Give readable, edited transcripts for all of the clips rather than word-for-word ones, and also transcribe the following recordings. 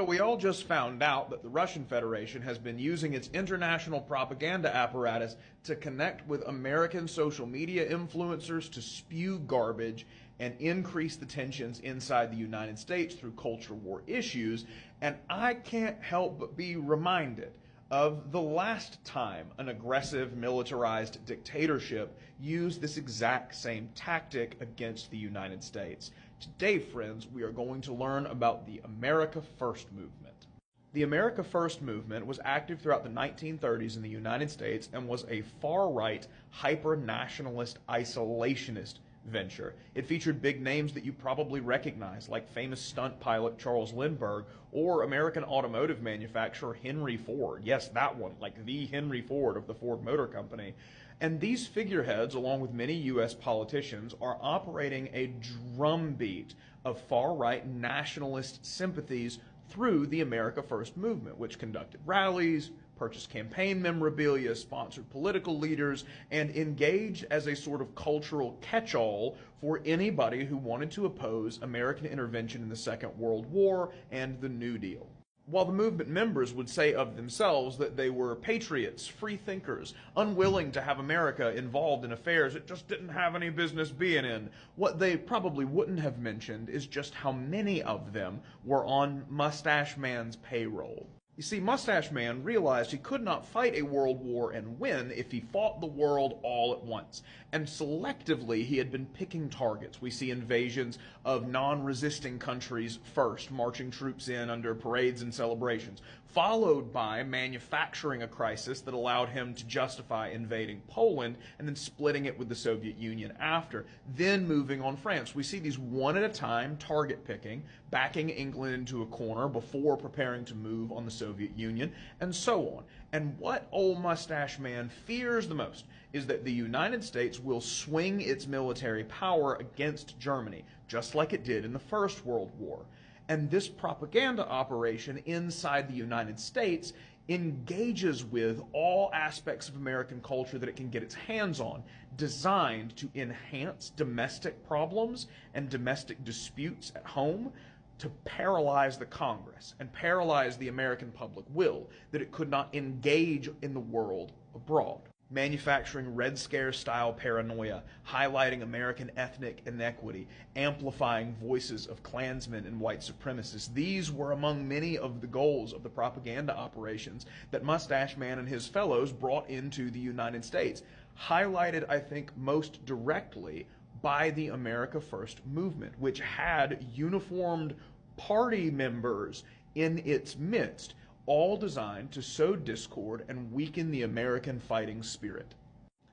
So we all just found out that the Russian Federation has been using its international propaganda apparatus to connect with American social media influencers to spew garbage and increase the tensions inside the United States through culture war issues. And I can't help but be reminded of the last time an aggressive militarized dictatorship used this exact same tactic against the United States. Today, friends, we are going to learn about the America First movement. The America First movement was active throughout the 1930s in the United States and was a far-right, hyper-nationalist, isolationist venture. It featured big names that you probably recognize, like famous stunt pilot Charles Lindbergh or American automotive manufacturer Henry Ford. Yes, that one, like the Henry Ford of the Ford Motor Company. And these figureheads, along with many U.S. politicians, are operating a drumbeat of far-right nationalist sympathies through the America First movement, which conducted rallies, purchased campaign memorabilia, sponsored political leaders, and engaged as a sort of cultural catch-all for anybody who wanted to oppose American intervention in the Second World War and the New Deal. While the movement members would say of themselves that they were patriots, free thinkers, unwilling to have America involved in affairs it just didn't have any business being in, what they probably wouldn't have mentioned is just how many of them were on Mustache Man's payroll. You see, Mustache Man realized he could not fight a world war and win if he fought the world all at once. And selectively, he had been picking targets. We see invasions of non-resisting countries first, marching troops in under parades and celebrations, followed by manufacturing a crisis that allowed him to justify invading Poland and then splitting it with the Soviet Union after, then moving on France. We see these one at a time target picking, backing England into a corner before preparing to move on the Soviet Union, and so on. And what old Mustache Man fears the most is that the United States will swing its military power against Germany, just like it did in the First World War. And this propaganda operation inside the United States engages with all aspects of American culture that it can get its hands on, designed to enhance domestic problems and domestic disputes at home, to paralyze the Congress and paralyze the American public will, that it could not engage in the world abroad. Manufacturing Red Scare-style paranoia, highlighting American ethnic inequity, amplifying voices of Klansmen and white supremacists. These were among many of the goals of the propaganda operations that Mustache Man and his fellows brought into the United States, highlighted, I think, most directly by the America First movement, which had uniformed party members in its midst, all designed to sow discord and weaken the American fighting spirit.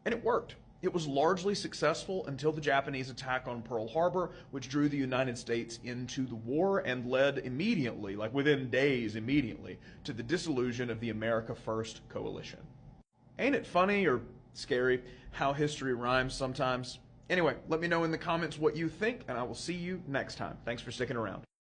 And it worked. It was largely successful until the Japanese attack on Pearl Harbor, which drew the United States into the war and led immediately, like within days immediately, to the dissolution of the America First coalition. Ain't it funny or scary how history rhymes sometimes? Anyway, let me know in the comments what you think, and I will see you next time. Thanks for sticking around.